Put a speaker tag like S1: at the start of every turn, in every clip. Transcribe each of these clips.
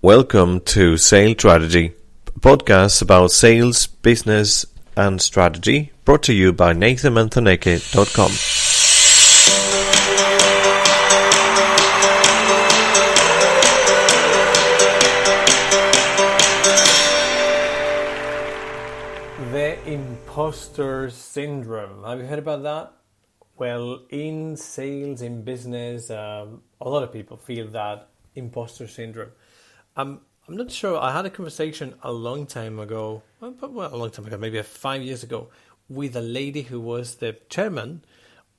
S1: Welcome to Sales Strategy, a podcast about sales, business and strategy, brought to you by NathanManthoneke.com.
S2: The impostor syndrome. Have you heard about that? Well, in sales, in business, a lot of people feel that impostor syndrome. I'm not sure. I had a conversation a long time ago, maybe 5 years ago, with a lady who was the chairman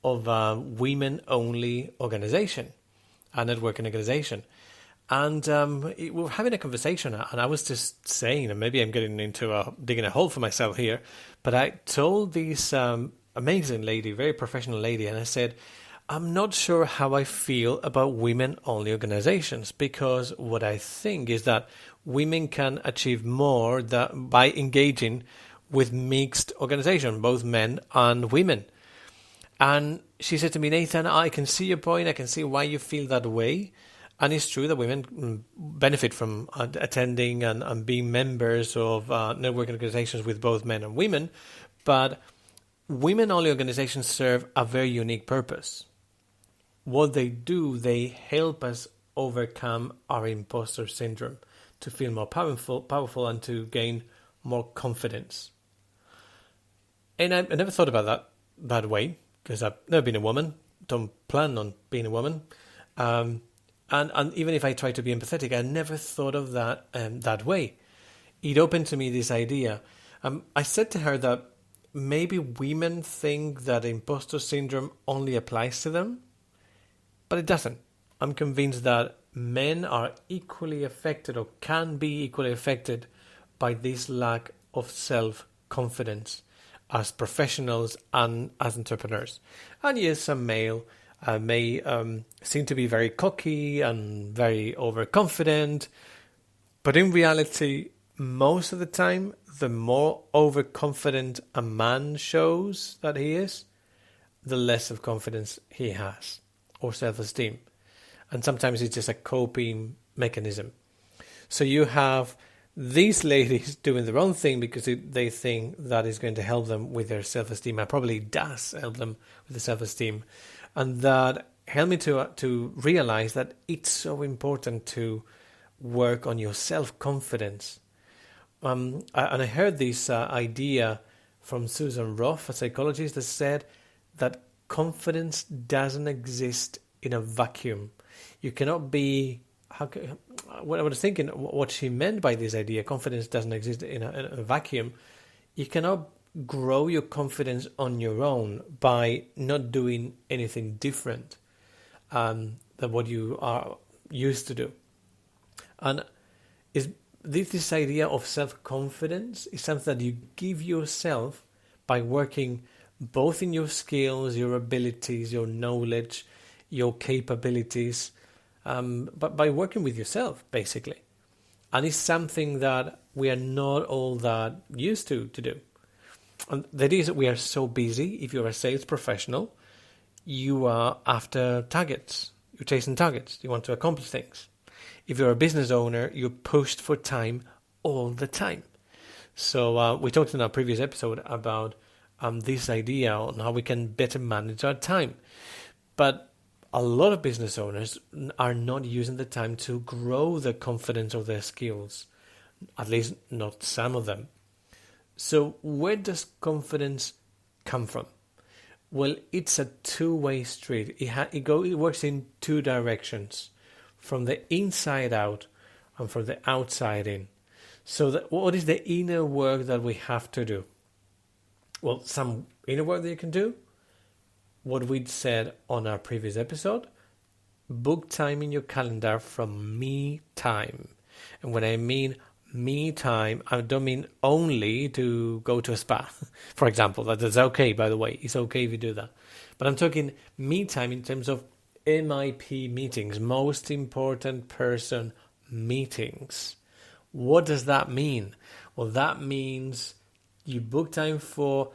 S2: of a women-only organization, a networking organization. And we were having a conversation, and I was just saying, and maybe I'm getting into digging a hole for myself here, but I told this amazing lady, very professional lady, and I said, I'm not sure how I feel about women-only organizations, because what I think is that women can achieve more by engaging with mixed organizations, both men and women. And she said to me, Nathan, I can see your point. I can see why you feel that way. And it's true that women benefit from attending and being members of networking organizations with both men and women. But women-only organizations serve a very unique purpose. What they do, they help us overcome our imposter syndrome, to feel more powerful and to gain more confidence. And I never thought about that way, because I've never been a woman, don't plan on being a woman. And even if I try to be empathetic, I never thought of that way. It opened to me this idea. I said to her that maybe women think that imposter syndrome only applies to them, but it doesn't. I'm convinced that men are equally affected, or can be equally affected, by this lack of self-confidence as professionals and as entrepreneurs. And yes, some male may seem to be very cocky and very overconfident, but in reality, most of the time, the more overconfident a man shows that he is, the less of confidence he has, or self-esteem. And sometimes it's just a coping mechanism. So you have these ladies doing the wrong thing because they think that is going to help them with their self-esteem, and probably does help them with the self-esteem. And that helped me to realize that it's so important to work on your self-confidence. And I heard this idea from Susan Roth, a psychologist, that said that confidence doesn't exist in a vacuum. You cannot be... What I was thinking, what she meant by this idea, confidence doesn't exist in a vacuum. You cannot grow your confidence on your own by not doing anything different than what you are used to do. And this idea of self-confidence is something that you give yourself by working both in your skills, your abilities, your knowledge, your capabilities, but by working with yourself, basically. And it's something that we are not all that used to do. And that is, we are so busy. If you're a sales professional, you are after targets. You're chasing targets. You want to accomplish things. If you're a business owner, you're pushed for time all the time. So we talked in our previous episode about this idea on how we can better manage our time. But a lot of business owners are not using the time to grow the confidence of their skills, at least not some of them. So where does confidence come from? Well, it's a two-way street. It works in two directions, from the inside out and from the outside in. So what is the inner work that we have to do? Well, some inner work that you can do, what we'd said on our previous episode, book time in your calendar from me time. And when I mean me time, I don't mean only to go to a spa, for example. That's okay, by the way. It's okay if you do that. But I'm talking me time in terms of MIP meetings, most important person meetings. What does that mean? Well, that means you book time for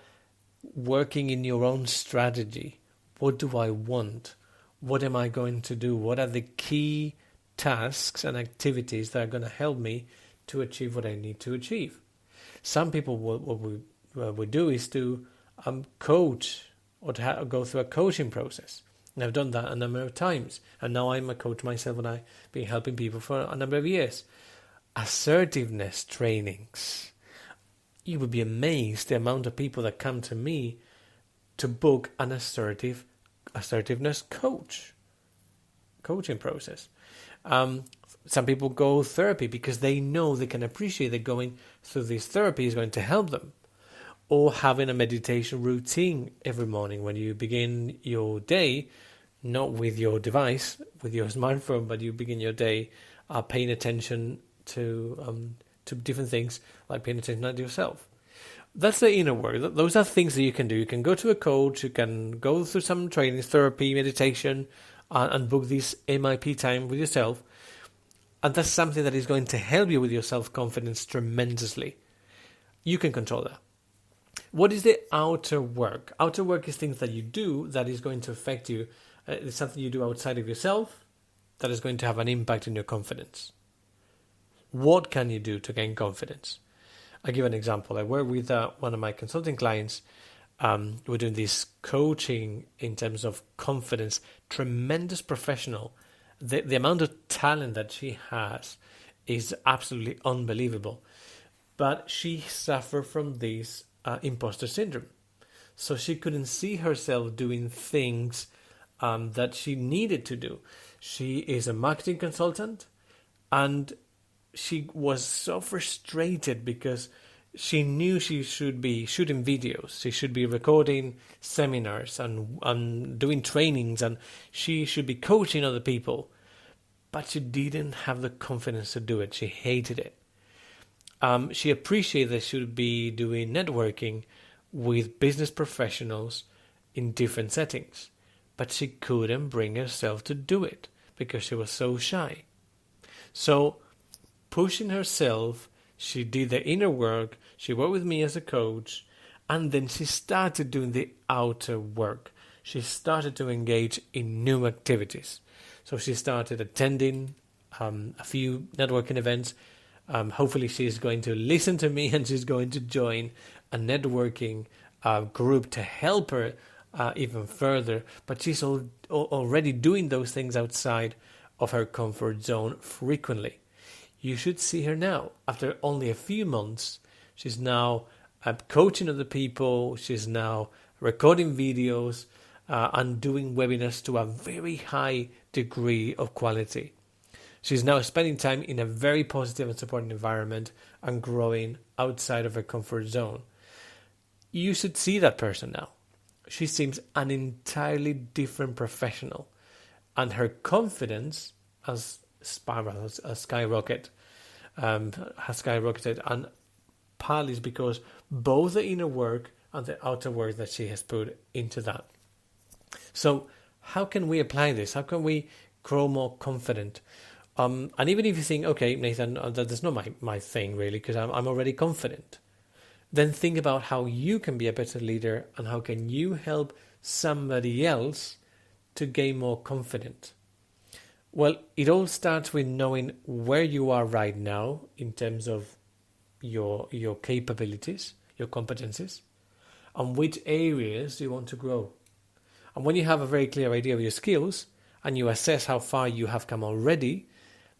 S2: working in your own strategy. What do I want? What am I going to do? What are the key tasks and activities that are going to help me to achieve what I need to achieve. Some people, what we do is to coach or to go through a coaching process. And I've done that a number of times. And now I'm a coach myself, and I've been helping people for a number of years. Assertiveness trainings. You would be amazed the amount of people that come to me to book an assertiveness coaching process. Some people go therapy because they know they can appreciate that going through this therapy is going to help them. Or having a meditation routine every morning when you begin your day, not with your device, with your smartphone, but you begin your day paying attention to different things, like paying attention to yourself. That's the inner work. Those are things that you can do. You can go to a coach, you can go through some training, therapy, meditation, and book this MIP time with yourself. And that's something that is going to help you with your self-confidence tremendously. You can control that. What is the outer work? Outer work is things that you do that is going to affect you. It's something you do outside of yourself that is going to have an impact on your confidence. What can you do to gain confidence? I'll give an example. I work with one of my consulting clients. We're doing this coaching in terms of confidence. Tremendous professional. The amount of talent that she has is absolutely unbelievable. But she suffered from this imposter syndrome. So she couldn't see herself doing things that she needed to do. She is a marketing consultant, and she was so frustrated because she knew she should be shooting videos. She should be recording seminars and doing trainings, and she should be coaching other people. But she didn't have the confidence to do it. She hated it. She appreciated that she should be doing networking with business professionals in different settings. But she couldn't bring herself to do it because she was so shy. So, pushing herself, she did the inner work, she worked with me as a coach, and then she started doing the outer work. She started to engage in new activities. So she started attending a few networking events. Hopefully she's going to listen to me and she's going to join a networking group to help her even further. But she's already doing those things outside of her comfort zone frequently. You should see her now. After only a few months, she's now coaching other people. She's now recording videos and doing webinars to a very high degree of quality. She's now spending time in a very positive and supporting environment and growing outside of her comfort zone. You should see that person now. She seems an entirely different professional, and her confidence has skyrocketed, and partly is because both the inner work and the outer work that she has put into that. So how can we apply this? How can we grow more confident? And even if you think, okay, Nathan, that's not my thing really, because I'm already confident, then think about how you can be a better leader and how can you help somebody else to gain more confidence. Well, it all starts with knowing where you are right now in terms of your capabilities, your competencies, and which areas you want to grow. And when you have a very clear idea of your skills and you assess how far you have come already,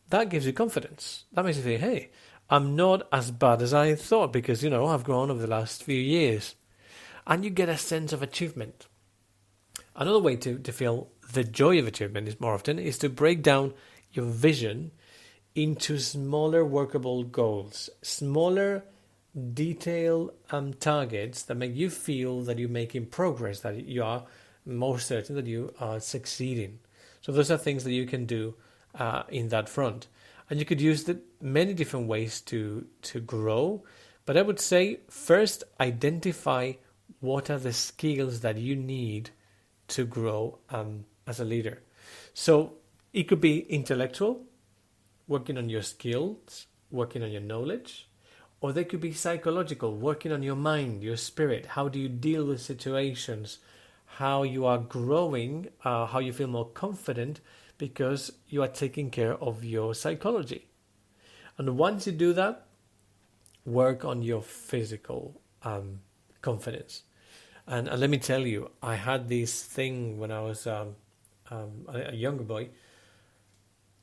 S2: that gives you confidence. That makes you say, hey, I'm not as bad as I thought because, I've grown over the last few years. And you get a sense of achievement. Another way to feel the joy of achievement is to break down your vision into smaller workable goals, smaller detailed targets that make you feel that you're making progress, that you are more certain that you are succeeding. So those are things that you can do in that front. And you could use many different ways to grow. But I would say first identify what are the skills that you need to grow as a leader. So it could be intellectual, working on your skills, working on your knowledge, or they could be psychological, working on your mind, your spirit. How do you deal with situations? How you are growing, how you feel more confident because you are taking care of your psychology. And once you do that, work on your physical confidence. And let me tell you, I had this thing when I was a younger boy.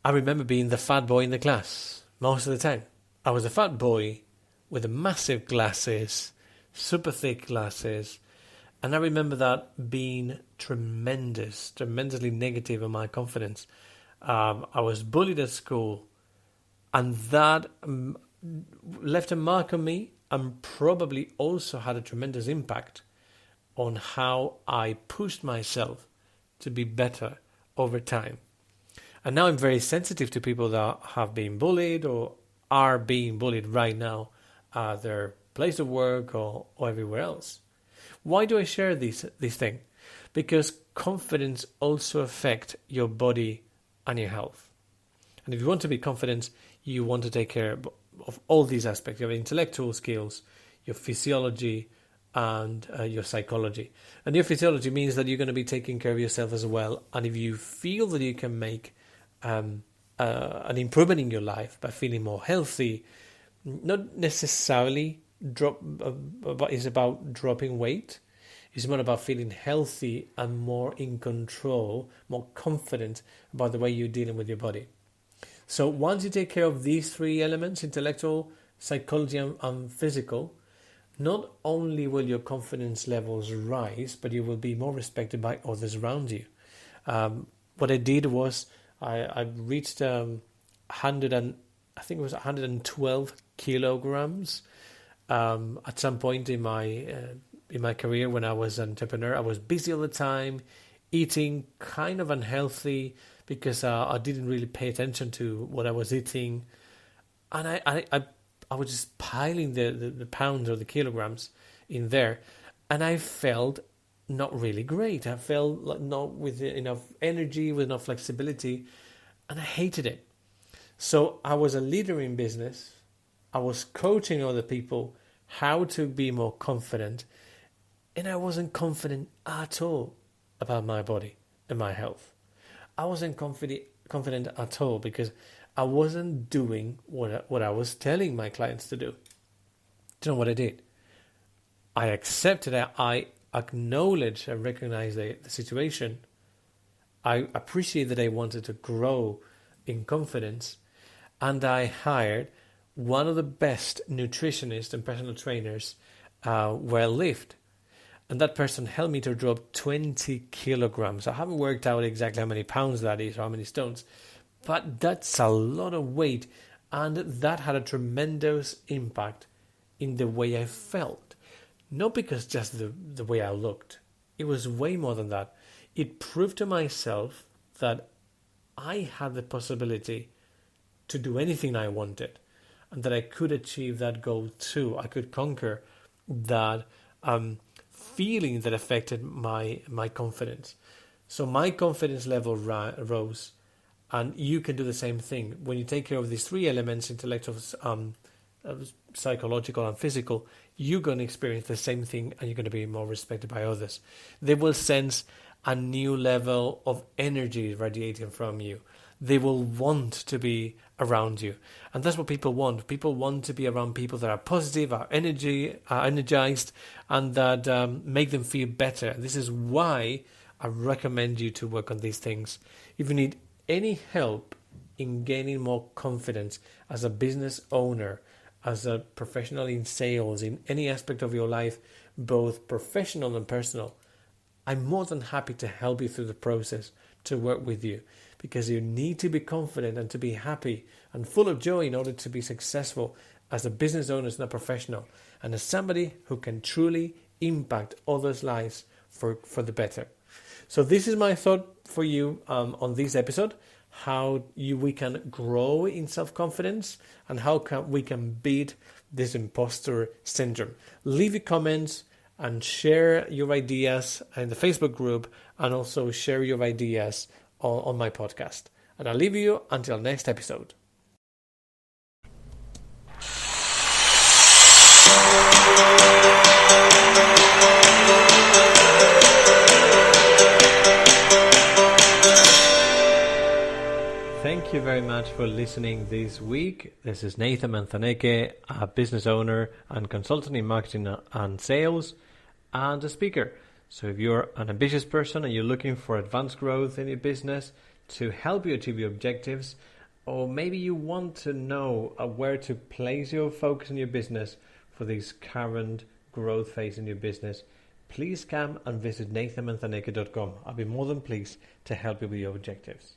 S2: I remember being the fat boy in the class most of the time. I was a fat boy with the massive glasses, super thick glasses. And I remember that being tremendously negative on my confidence. I was bullied at school, and that left a mark on me, and probably also had a tremendous impact on how I pushed myself to be better over time. And now I'm very sensitive to people that have been bullied or are being bullied right now at their place of work or everywhere else. Why do I share this thing? Because confidence also affects your body and your health. And if you want to be confident, you want to take care of all these aspects, your intellectual skills, your physiology, and your psychology. And your physiology means that you're going to be taking care of yourself as well. And if you feel that you can make an improvement in your life by feeling more healthy, not necessarily but it's about dropping weight. It's more about feeling healthy and more in control, more confident about the way you're dealing with your body. So once you take care of these three elements, intellectual, psychology, and physical, not only will your confidence levels rise, but you will be more respected by others around you. What I did was I reached 112 kilograms at some point in my career when I was an entrepreneur. I was busy all the time, eating kind of unhealthy because I didn't really pay attention to what I was eating, and I was just piling the pounds or the kilograms in there, and I felt not really great. I felt like not with enough energy, with enough flexibility, and I hated it. So I was a leader in business. I was coaching other people how to be more confident, and I wasn't confident at all about my body and my health. I wasn't confident at all because I wasn't doing what I was telling my clients to do. Do you know what I did? I accepted it. I acknowledged and recognized the situation. I appreciate that I wanted to grow in confidence, and I hired one of the best nutritionists and personal trainers where I lived. And that person helped me to drop 20 kilograms. I haven't worked out exactly how many pounds that is or how many stones, but that's a lot of weight. And that had a tremendous impact in the way I felt. Not because just the way I looked. It was way more than that. It proved to myself that I had the possibility to do anything I wanted, and that I could achieve that goal too. I could conquer that feeling that affected my confidence. So my confidence level rose, and you can do the same thing. When you take care of these three elements, intellectual, psychological, and physical, you're going to experience the same thing, and you're going to be more respected by others. They will sense a new level of energy radiating from you. They will want to be around you. And that's what people want. People want to be around people that are positive, are energized, and that make them feel better. This is why I recommend you to work on these things. If you need any help in gaining more confidence as a business owner, as a professional in sales, in any aspect of your life, both professional and personal, I'm more than happy to help you through the process, to work with you, because you need to be confident and to be happy and full of joy in order to be successful as a business owner and a professional, and as somebody who can truly impact others' lives for the better. So this is my thought for you on this episode, how we can grow in self-confidence and how we can beat this imposter syndrome. Leave your comments and share your ideas in the Facebook group, and also share your ideas on my podcast. And I'll leave you until next episode. Thank you very much for listening this week. This is Nathan Manzaneke, a business owner and consultant in marketing and sales, and a speaker. So if you're an ambitious person and you're looking for advanced growth in your business to help you achieve your objectives, or maybe you want to know where to place your focus in your business for this current growth phase in your business, please come and visit nathanmanzaneke.com. I'll be more than pleased to help you with your objectives.